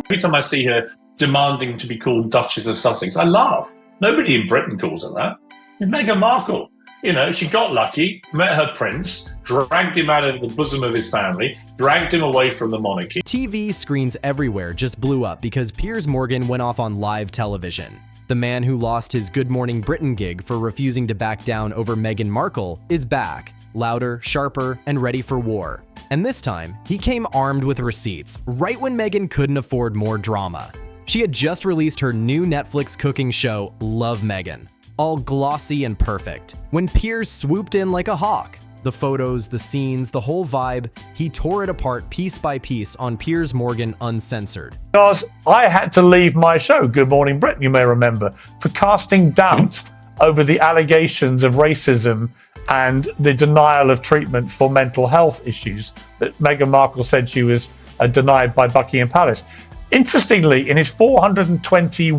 Every time I see her demanding to be called Duchess of Sussex, I laugh. Nobody in Britain calls her that. Meghan Markle. You know, she got lucky, met her prince, dragged him out of the bosom of his family, dragged him away from the monarchy. TV screens everywhere just blew up because Piers Morgan went off on live television. The man who lost his Good Morning Britain gig for refusing to back down over Meghan Markle is back, louder, sharper, and ready for war. And this time, he came armed with receipts, right when Meghan couldn't afford more drama. She had just released her new Netflix cooking show, Love Meghan, all glossy and perfect, when Piers swooped in like a hawk. The photos, the scenes, the whole vibe, he tore it apart piece by piece on Piers Morgan Uncensored. Because I had to leave my show, Good Morning Britain, you may remember, for casting doubt over the allegations of racism and the denial of treatment for mental health issues that Meghan Markle said she was denied by Buckingham Palace. Interestingly, in his 420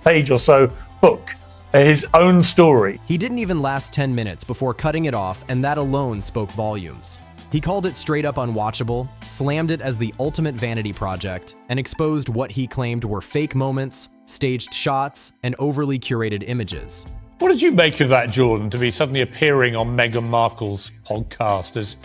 page or so book, his own story, he didn't even last 10 minutes before cutting it off, and that alone spoke volumes. He called it straight up unwatchable, slammed it as the ultimate vanity project, and exposed what he claimed were fake moments, staged shots, and overly curated images. What did you make of that, Jordan, to be suddenly appearing on Meghan Markle's podcast as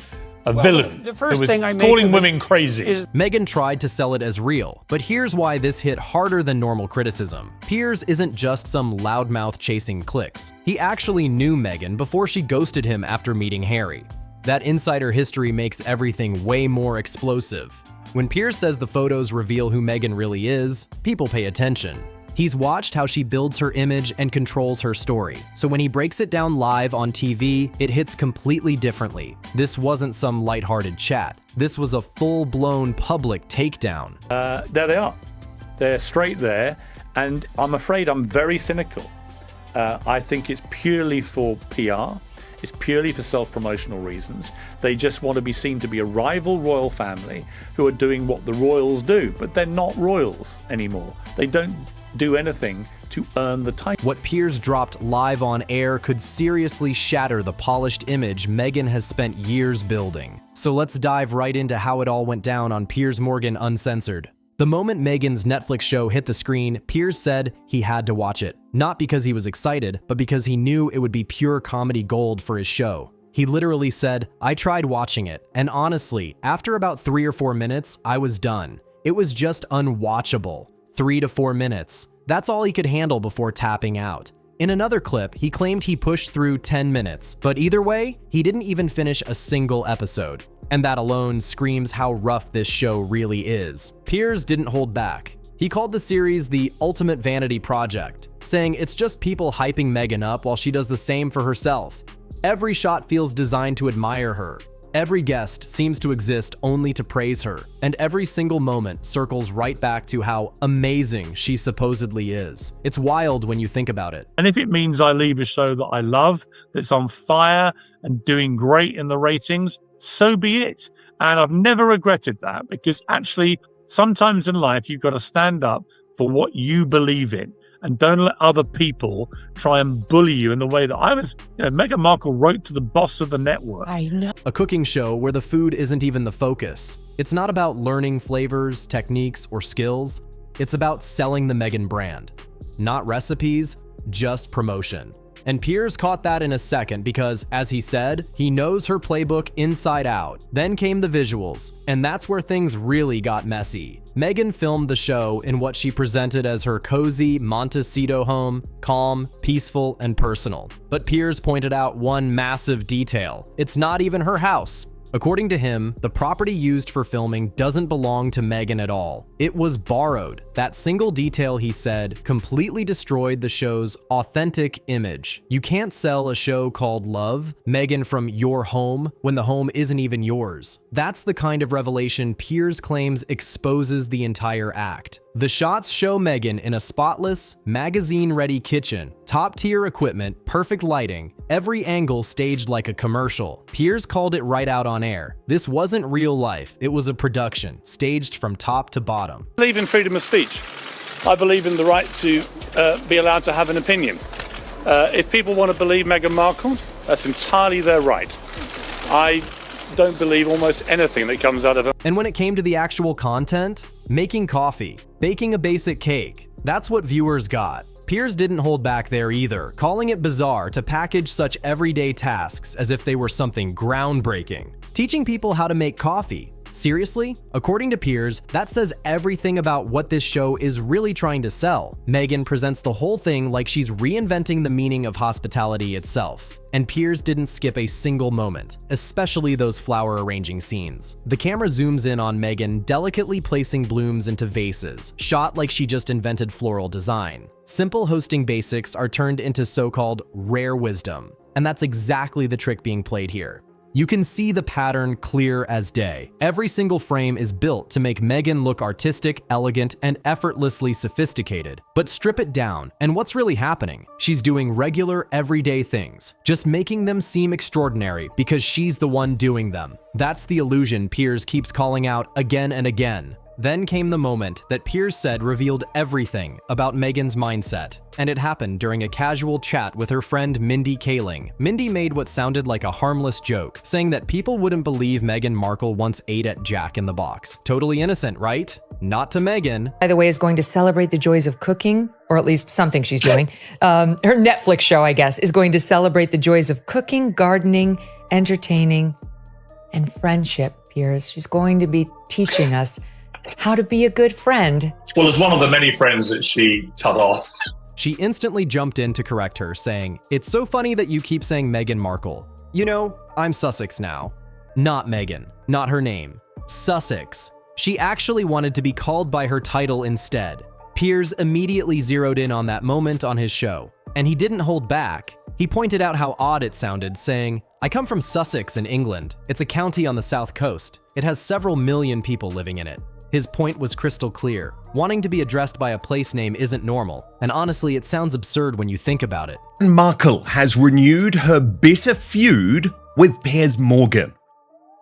a villain the first who was thing I made calling of women crazy? Meghan tried to sell it as real, but here's why this hit harder than normal criticism. Piers isn't just some loudmouth chasing clicks. He actually knew Meghan before she ghosted him after meeting Harry. That insider history makes everything way more explosive. When Piers says the photos reveal who Meghan really is, people pay attention. He's watched how she builds her image and controls her story, so when he breaks it down live on TV, it hits completely differently. This wasn't some lighthearted chat. This was a full-blown public takedown. There they are. They're straight there, and I'm afraid I'm very cynical. I think it's purely for PR. It's purely for self-promotional reasons. They just want to be seen to be a rival royal family who are doing what the royals do, but they're not royals anymore. They don't do anything to earn the title. What Piers dropped live on air could seriously shatter the polished image Meghan has spent years building. So let's dive right into how it all went down on Piers Morgan Uncensored. The moment Meghan's Netflix show hit the screen, Piers said he had to watch it. Not because he was excited, but because he knew it would be pure comedy gold for his show. He literally said, "I tried watching it, and honestly, after about 3 or 4 minutes, I was done. It was just unwatchable. 3 to 4 minutes. That's all he could handle before tapping out." In another clip, he claimed he pushed through 10 minutes, but either way, he didn't even finish a single episode. And that alone screams how rough this show really is. Piers didn't hold back. He called the series the ultimate vanity project, saying it's just people hyping Meghan up while she does the same for herself. Every shot feels designed to admire her. Every guest seems to exist only to praise her, and every single moment circles right back to how amazing she supposedly is. It's wild when you think about it. And if it means I leave a show that I love, that's on fire and doing great in the ratings, so be it. And I've never regretted that, because actually sometimes in life you've got to stand up for what you believe in. And don't let other people try and bully you in the way that I was. Meghan Markle wrote to the boss of the network. I know. A cooking show where the food isn't even the focus. It's not about learning flavors, techniques, or skills. It's about selling the Meghan brand. Not recipes, just promotion. And Piers caught that in a second because, as he said, he knows her playbook inside out. Then came the visuals, and that's where things really got messy. Meghan filmed the show in what she presented as her cozy Montecito home, calm, peaceful, and personal. But Piers pointed out one massive detail. It's not even her house. According to him, the property used for filming doesn't belong to Meghan at all. It was borrowed. That single detail, he said, completely destroyed the show's authentic image. You can't sell a show called Love, Meghan from your home, when the home isn't even yours. That's the kind of revelation Piers claims exposes the entire act. The shots show Meghan in a spotless, magazine-ready kitchen, top-tier equipment, perfect lighting, every angle staged like a commercial. Piers called it right out on air. This wasn't real life, it was a production, staged from top to bottom. I believe in freedom of speech. I believe in the right to be allowed to have an opinion. If people want to believe Meghan Markle, that's entirely their right. I don't believe almost anything that comes out of her. And when it came to the actual content, making coffee, baking a basic cake. That's what viewers got. Piers didn't hold back there either, calling it bizarre to package such everyday tasks as if they were something groundbreaking. Teaching people how to make coffee. Seriously? According to Piers, that says everything about what this show is really trying to sell. Meghan presents the whole thing like she's reinventing the meaning of hospitality itself. And Piers didn't skip a single moment, especially those flower arranging scenes. The camera zooms in on Meghan delicately placing blooms into vases, shot like she just invented floral design. Simple hosting basics are turned into so-called rare wisdom, and that's exactly the trick being played here. You can see the pattern clear as day. Every single frame is built to make Meghan look artistic, elegant, and effortlessly sophisticated. But strip it down, and what's really happening? She's doing regular, everyday things, just making them seem extraordinary because she's the one doing them. That's the illusion Piers keeps calling out again and again. Then came the moment that Piers said revealed everything about Meghan's mindset, and it happened during a casual chat with her friend Mindy Kaling. Mindy made what sounded like a harmless joke, saying that people wouldn't believe Meghan Markle once ate at Jack in the Box. Totally innocent, right? Not to Meghan. By the way, is going to celebrate the joys of cooking, or at least something she's doing. Her Netflix show, I guess, is going to celebrate the joys of cooking, gardening, entertaining, and friendship, Piers. She's going to be teaching us how to be a good friend. Well, as one of the many friends that she cut off. She instantly jumped in to correct her, saying, "It's so funny that you keep saying Meghan Markle. You know, I'm Sussex now." Not Meghan, not her name. Sussex. She actually wanted to be called by her title instead. Piers immediately zeroed in on that moment on his show, and he didn't hold back. He pointed out how odd it sounded, saying, "I come from Sussex in England. It's a county on the south coast. It has several million people living in it." His point was crystal clear. Wanting to be addressed by a place name isn't normal, and honestly, it sounds absurd when you think about it. Markle has renewed her bitter feud with Piers Morgan.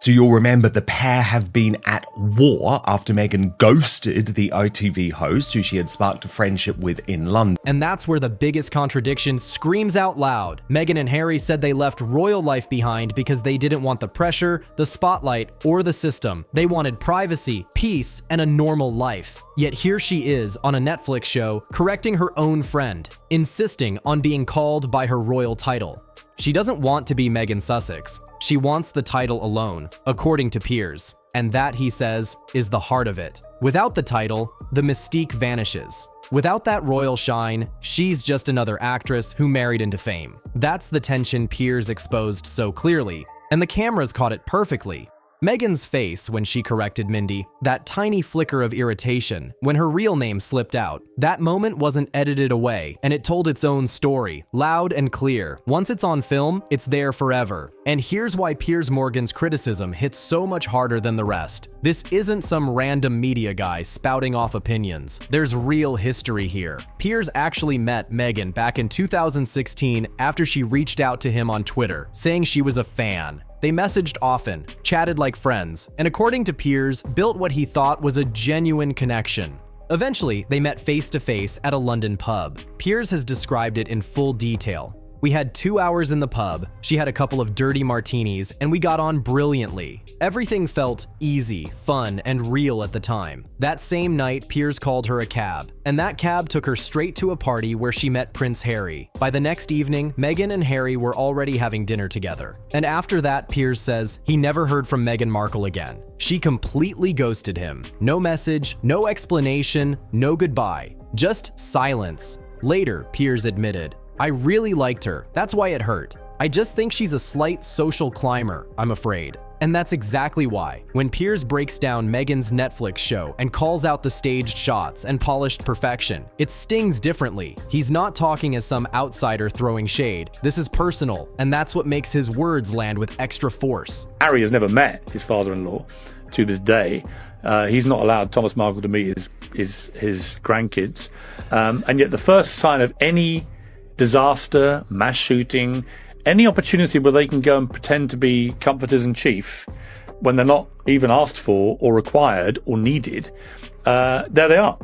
So you'll remember the pair have been at war after Meghan ghosted the ITV host who she had sparked a friendship with in London. And that's where the biggest contradiction screams out loud. Meghan and Harry said they left royal life behind because they didn't want the pressure, the spotlight, or the system. They wanted privacy, peace, and a normal life. Yet here she is on a Netflix show correcting her own friend, insisting on being called by her royal title. She doesn't want to be Meghan Sussex. She wants the title alone, according to Piers. And that, he says, is the heart of it. Without the title, the mystique vanishes. Without that royal shine, she's just another actress who married into fame. That's the tension Piers exposed so clearly, and the cameras caught it perfectly. Meghan's face when she corrected Mindy, that tiny flicker of irritation when her real name slipped out. That moment wasn't edited away, and it told its own story, loud and clear. Once it's on film, it's there forever. And here's why Piers Morgan's criticism hits so much harder than the rest. This isn't some random media guy spouting off opinions. There's real history here. Piers actually met Meghan back in 2016 after she reached out to him on Twitter, saying she was a fan. They messaged often, chatted like friends, and according to Piers, built what he thought was a genuine connection. Eventually, they met face-to-face at a London pub. Piers has described it in full detail. We had 2 hours in the pub, she had a couple of dirty martinis, and we got on brilliantly. Everything felt easy, fun, and real at the time. That same night, Piers called her a cab, and that cab took her straight to a party where she met Prince Harry. By the next evening, Meghan and Harry were already having dinner together. And after that, Piers says he never heard from Meghan Markle again. She completely ghosted him. No message, no explanation, no goodbye. Just silence. Later, Piers admitted, "I really liked her. That's why it hurt. I just think she's a slight social climber, I'm afraid." And that's exactly why. When Piers breaks down Meghan's Netflix show and calls out the staged shots and polished perfection, it stings differently. He's not talking as some outsider throwing shade. This is personal, and that's what makes his words land with extra force. Harry has never met his father-in-law to this day. He's not allowed Thomas Markle to meet his grandkids. And yet the first sign of any disaster, mass shooting, any opportunity where they can go and pretend to be comforters in chief when they're not even asked for or required or needed, there they are.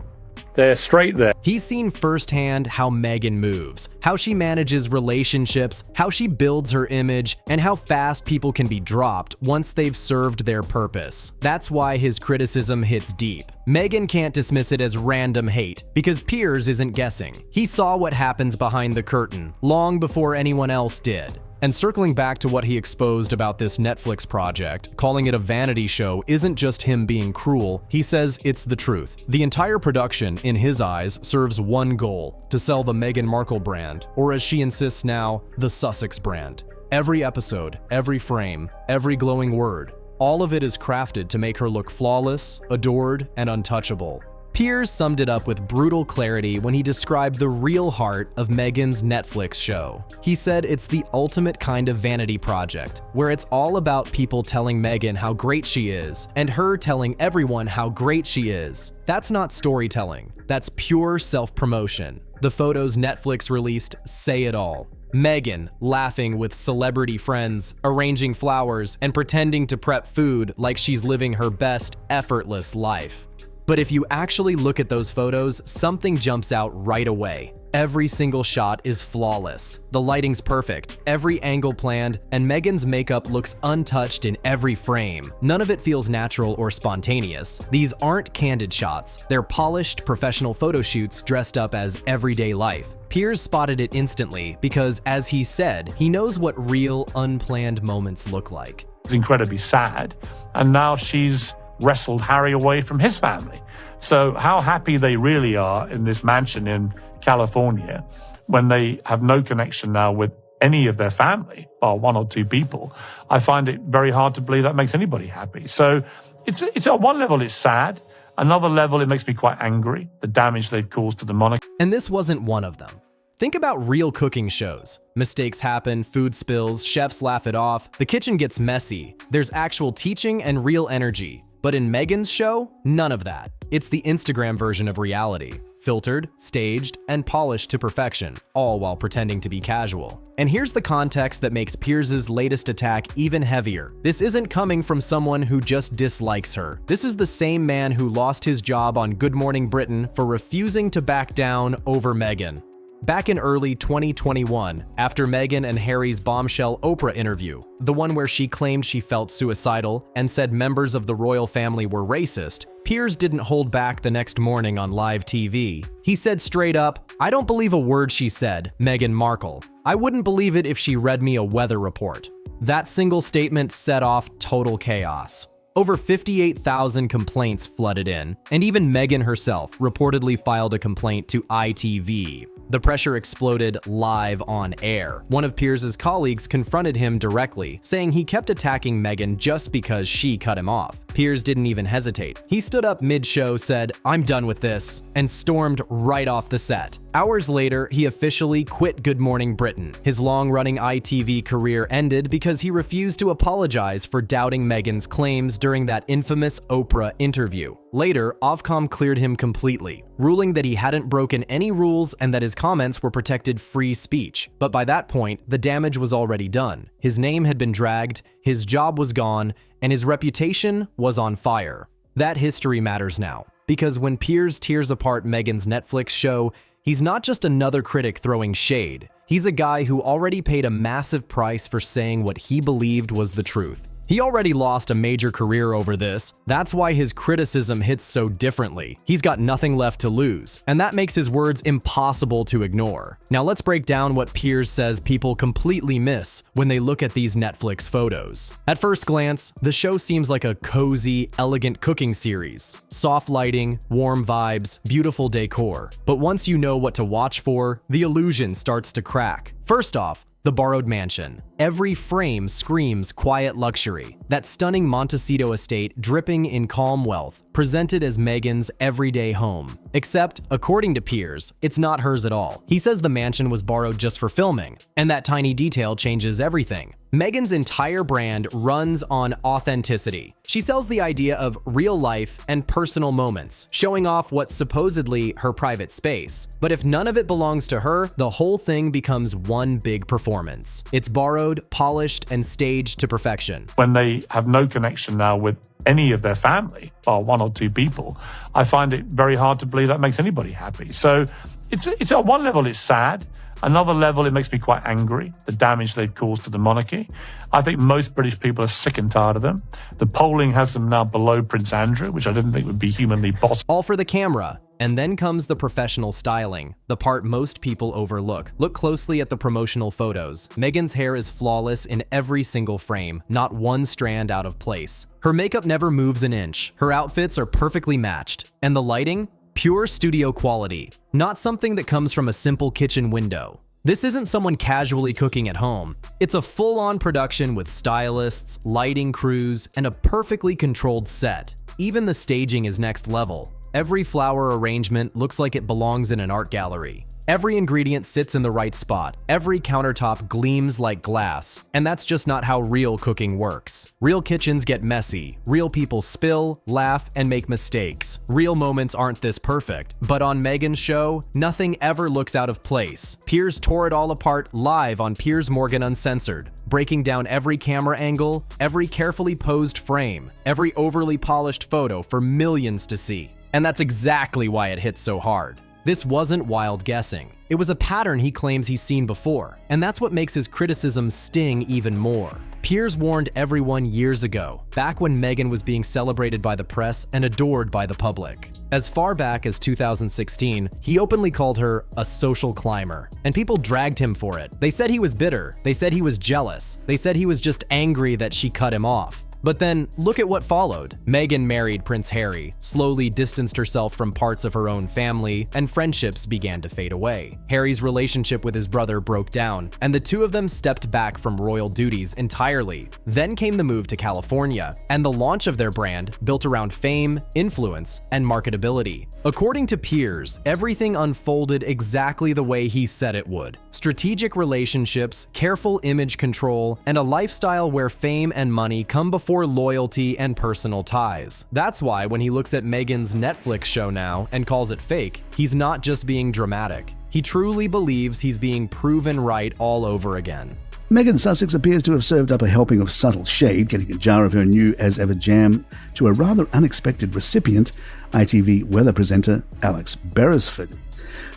They're straight there. He's seen firsthand how Meghan moves, how she manages relationships, how she builds her image, and how fast people can be dropped once they've served their purpose. That's why his criticism hits deep. Meghan can't dismiss it as random hate, because Piers isn't guessing. He saw what happens behind the curtain, long before anyone else did. And circling back to what he exposed about this Netflix project, calling it a vanity show isn't just him being cruel, he says it's the truth. The entire production, in his eyes, serves one goal: to sell the Meghan Markle brand, or as she insists now, the Sussex brand. Every episode, every frame, every glowing word, all of it is crafted to make her look flawless, adored, and untouchable. Piers summed it up with brutal clarity when he described the real heart of Meghan's Netflix show. He said it's the ultimate kind of vanity project, where it's all about people telling Meghan how great she is, and her telling everyone how great she is. That's not storytelling, that's pure self-promotion. The photos Netflix released say it all. Meghan laughing with celebrity friends, arranging flowers, and pretending to prep food like she's living her best, effortless life. But if you actually look at those photos, something jumps out right away. Every single shot is flawless. The lighting's perfect, every angle planned, and Meghan's makeup looks untouched in every frame. None of it feels natural or spontaneous. These aren't candid shots. They're polished, professional photo shoots dressed up as everyday life. Piers spotted it instantly because, as he said, he knows what real, unplanned moments look like. It's incredibly sad, and now she's wrestled Harry away from his family. So how happy they really are in this mansion in California when they have no connection now with any of their family, bar one or two people. I find it very hard to believe that makes anybody happy. So it's at one level it's sad, another level it makes me quite angry, the damage they've caused to the monarchy. And this wasn't one of them. Think about real cooking shows. Mistakes happen, food spills, chefs laugh it off, the kitchen gets messy. There's actual teaching and real energy. But in Meghan's show, none of that. It's the Instagram version of reality. Filtered, staged, and polished to perfection, all while pretending to be casual. And here's the context that makes Piers' latest attack even heavier. This isn't coming from someone who just dislikes her. This is the same man who lost his job on Good Morning Britain for refusing to back down over Meghan. Back in early 2021, after Meghan and Harry's bombshell Oprah interview, the one where she claimed she felt suicidal and said members of the royal family were racist, Piers didn't hold back the next morning on live TV. He said straight up, "I don't believe a word she said, Meghan Markle. I wouldn't believe it if she read me a weather report." That single statement set off total chaos. Over 58,000 complaints flooded in, and even Meghan herself reportedly filed a complaint to ITV. The pressure exploded live on air. One of Piers' colleagues confronted him directly, saying he kept attacking Meghan just because she cut him off. Piers didn't even hesitate. He stood up mid-show, said, "I'm done with this," and stormed right off the set. Hours later, he officially quit Good Morning Britain. His long-running ITV career ended because he refused to apologize for doubting Meghan's claims during that infamous Oprah interview. Later, Ofcom cleared him completely, ruling that he hadn't broken any rules and that his comments were protected free speech. But by that point, the damage was already done. His name had been dragged, his job was gone, and his reputation was on fire. That history matters now, because when Piers tears apart Meghan's Netflix show, he's not just another critic throwing shade. He's a guy who already paid a massive price for saying what he believed was the truth. He already lost a major career over this. That's why his criticism hits so differently. He's got nothing left to lose, and that makes his words impossible to ignore. Now let's break down what Piers says people completely miss when they look at these Netflix photos. At first glance, the show seems like a cozy, elegant cooking series. Soft lighting, warm vibes, beautiful decor. But once you know what to watch for, the illusion starts to crack. First off, the borrowed mansion. Every frame screams quiet luxury. That stunning Montecito estate dripping in calm wealth, presented as Meghan's everyday home. Except, according to Piers, it's not hers at all. He says the mansion was borrowed just for filming, and that tiny detail changes everything. Meghan's entire brand runs on authenticity. She sells the idea of real life and personal moments, showing off what's supposedly her private space. But if none of it belongs to her, the whole thing becomes one big performance. It's borrowed, polished, and staged to perfection. When they have no connection now with any of their family, bar one or two people, I find it very hard to believe believe that makes anybody happy. So it's at one level, it's sad. Another level, it makes me quite angry, the damage they've caused to the monarchy. I think most British people are sick and tired of them. The polling has them now below Prince Andrew, which I didn't think would be humanly possible. All for the camera. And then comes the professional styling, the part most people overlook. Look closely at the promotional photos. Meghan's hair is flawless in every single frame, not one strand out of place. Her makeup never moves an inch. Her outfits are perfectly matched. And the lighting? Pure studio quality, not something that comes from a simple kitchen window. This isn't someone casually cooking at home. It's a full-on production with stylists, lighting crews, and a perfectly controlled set. Even the staging is next level. Every flower arrangement looks like it belongs in an art gallery. Every ingredient sits in the right spot. Every countertop gleams like glass. And that's just not how real cooking works. Real kitchens get messy. Real people spill, laugh, and make mistakes. Real moments aren't this perfect. But on Meghan's show, nothing ever looks out of place. Piers tore it all apart live on Piers Morgan Uncensored, breaking down every camera angle, every carefully posed frame, every overly polished photo for millions to see. And that's exactly why it hit so hard. This wasn't wild guessing. It was a pattern he claims he's seen before, and that's what makes his criticism sting even more. Piers warned everyone years ago, back when Meghan was being celebrated by the press and adored by the public. As far back as 2016, he openly called her a social climber, and people dragged him for it. They said he was bitter, they said he was jealous, they said he was just angry that she cut him off. But then, look at what followed. Meghan married Prince Harry, slowly distanced herself from parts of her own family, and friendships began to fade away. Harry's relationship with his brother broke down, and the two of them stepped back from royal duties entirely. Then came the move to California, and the launch of their brand built around fame, influence, and marketability. According to Piers, everything unfolded exactly the way he said it would. Strategic relationships, careful image control, and a lifestyle where fame and money come before loyalty and personal ties. That's why when he looks at Meghan's Netflix show now and calls it fake, he's not just being dramatic. He truly believes he's being proven right all over again. Meghan Sussex appears to have served up a helping of subtle shade, getting a jar of her new as-ever jam to a rather unexpected recipient, ITV weather presenter Alex Beresford.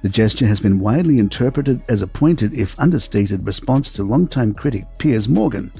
The gesture has been widely interpreted as a pointed, if understated, response to longtime critic Piers Morgan.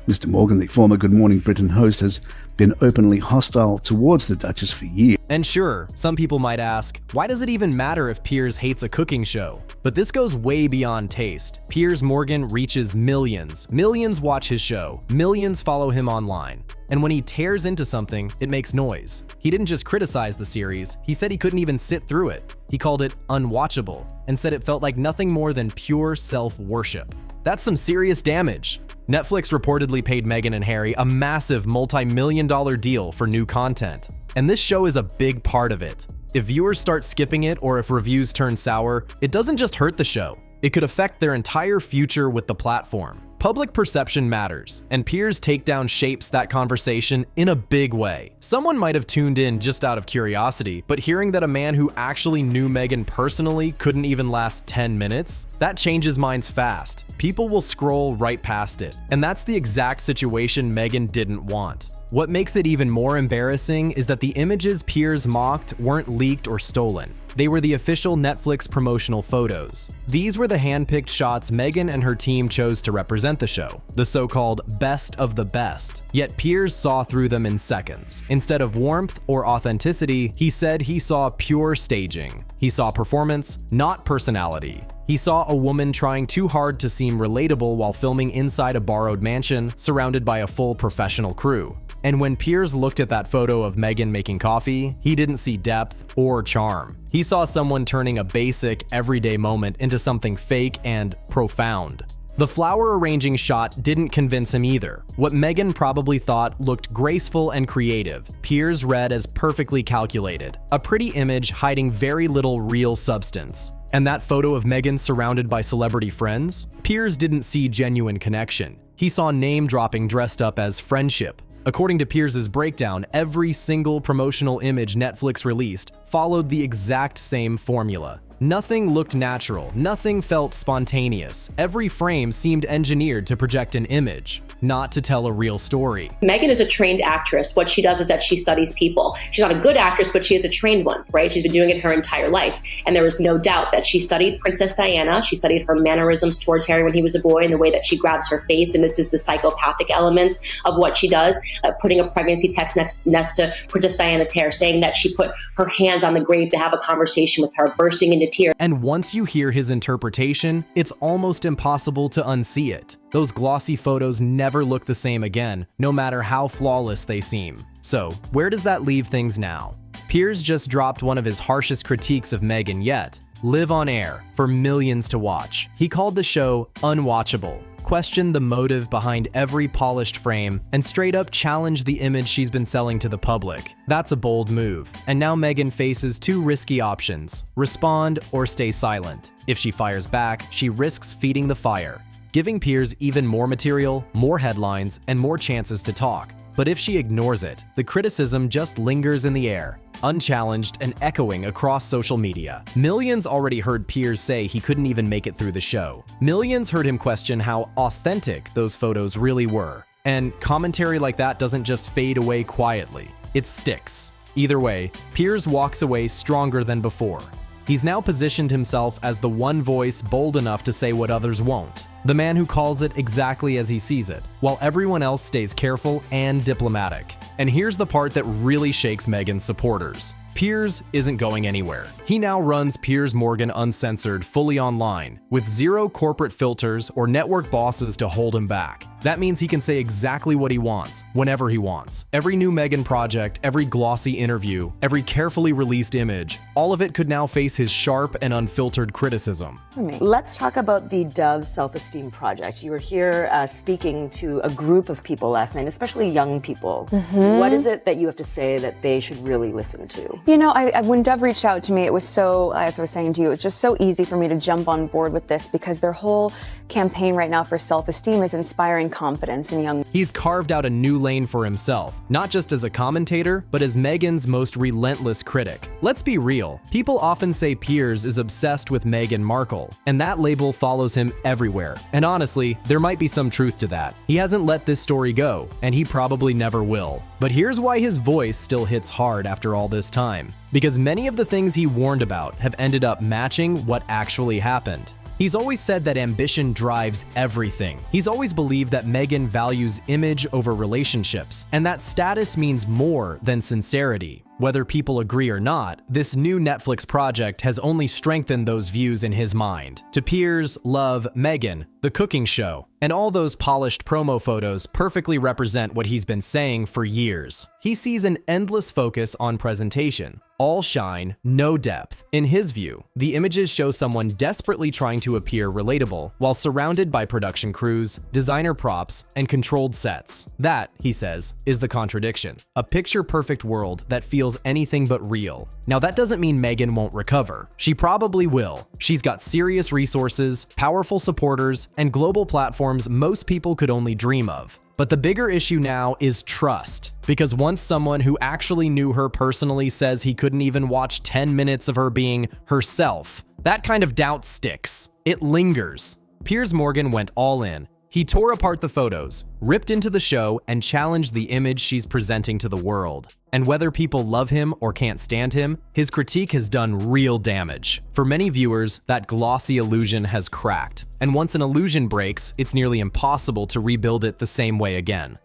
Mr. Morgan, the former Good Morning Britain host, has been openly hostile towards the Duchess for years. And sure, some people might ask, why does it even matter if Piers hates a cooking show? But this goes way beyond taste. Piers Morgan reaches millions. Millions watch his show. Millions follow him online. And when he tears into something, it makes noise. He didn't just criticize the series, he said he couldn't even sit through it. He called it unwatchable and said it felt like nothing more than pure self-worship. That's some serious damage. Netflix reportedly paid Meghan and Harry a massive multi-million-dollar deal for new content. And this show is a big part of it. If viewers start skipping it or if reviews turn sour, it doesn't just hurt the show. It could affect their entire future with the platform. Public perception matters, and Piers' takedown shapes that conversation in a big way. Someone might have tuned in just out of curiosity, but hearing that a man who actually knew Meghan personally couldn't even last 10 minutes, that changes minds fast. People will scroll right past it, and that's the exact situation Meghan didn't want. What makes it even more embarrassing is that the images Piers mocked weren't leaked or stolen. They were the official Netflix promotional photos. These were the hand-picked shots Meghan and her team chose to represent the show, the so-called best of the best. Yet Piers saw through them in seconds. Instead of warmth or authenticity, he said he saw pure staging. He saw performance, not personality. He saw a woman trying too hard to seem relatable while filming inside a borrowed mansion, surrounded by a full professional crew. And when Piers looked at that photo of Meghan making coffee, he didn't see depth or charm. He saw someone turning a basic, everyday moment into something fake and profound. The flower arranging shot didn't convince him either. What Meghan probably thought looked graceful and creative, Piers read as perfectly calculated. A pretty image hiding very little real substance. And that photo of Meghan surrounded by celebrity friends? Piers didn't see genuine connection. He saw name-dropping dressed up as friendship. According to Piers' breakdown, every single promotional image Netflix released followed the exact same formula. Nothing looked natural, nothing felt spontaneous. Every frame seemed engineered to project an image. not to tell a real story. Meghan is a trained actress. What she does is that she studies people. She's not a good actress, but she is a trained one, right? She's been doing it her entire life. And there is no doubt that she studied Princess Diana. She studied her mannerisms towards Harry when he was a boy and the way that she grabs her face. And this is the psychopathic elements of what she does, putting a pregnancy text next to Princess Diana's hair, saying that she put her hands on the grave to have a conversation with her, bursting into tears. And once you hear his interpretation, it's almost impossible to unsee it. Those glossy photos never look the same again, no matter how flawless they seem. So, where does that leave things now? Piers just dropped one of his harshest critiques of Meghan yet. Live on air for millions to watch. He called the show unwatchable, questioned the motive behind every polished frame, and straight up challenged the image she's been selling to the public. That's a bold move. And now Meghan faces two risky options: respond or stay silent. If she fires back, she risks feeding the fire, giving Piers even more material, more headlines, and more chances to talk. But if she ignores it, the criticism just lingers in the air, unchallenged and echoing across social media. Millions already heard Piers say he couldn't even make it through the show. Millions heard him question how authentic those photos really were. And commentary like that doesn't just fade away quietly, it sticks. Either way, Piers walks away stronger than before. He's now positioned himself as the one voice bold enough to say what others won't. The man who calls it exactly as he sees it, while everyone else stays careful and diplomatic. And here's the part that really shakes Meghan's supporters. Piers isn't going anywhere. He now runs Piers Morgan Uncensored fully online, with zero corporate filters or network bosses to hold him back. That means he can say exactly what he wants, whenever he wants. Every new Meghan project, every glossy interview, every carefully released image, all of it could now face his sharp and unfiltered criticism. Let's talk about the Dove Self-Esteem Project. You were here speaking to a group of people last night, especially young people. What is it that you have to say that they should really listen to? You know, when Dove reached out to me, it was so, as I was saying to you, it's just so easy for me to jump on board with this because their whole campaign right now for self-esteem is inspiring confidence in young. He's carved out a new lane for himself, not just as a commentator, but as Meghan's most relentless critic. Let's be real, people often say Piers is obsessed with Meghan Markle, and that label follows him everywhere. And honestly, there might be some truth to that. He hasn't let this story go, and he probably never will. But here's why his voice still hits hard after all this time. Because many of the things he warned about have ended up matching what actually happened. He's always said that ambition drives everything. He's always believed that Meghan values image over relationships, and that status means more than sincerity. Whether people agree or not, this new Netflix project has only strengthened those views in his mind. To Piers, love, Meghan, the cooking show, and all those polished promo photos perfectly represent what he's been saying for years. He sees an endless focus on presentation. All shine, no depth. In his view, the images show someone desperately trying to appear relatable while surrounded by production crews, designer props, and controlled sets. That, he says, is the contradiction. A picture-perfect world that feels anything but real. Now that doesn't mean Meghan won't recover. She probably will. She's got serious resources, powerful supporters, and global platforms most people could only dream of. But the bigger issue now is trust. Because once someone who actually knew her personally says he couldn't even watch 10 minutes of her being herself, that kind of doubt sticks. It lingers. Piers Morgan went all in. He tore apart the photos, ripped into the show, and challenged the image she's presenting to the world. And whether people love him or can't stand him, his critique has done real damage. For many viewers, that glossy illusion has cracked. And once an illusion breaks, it's nearly impossible to rebuild it the same way again.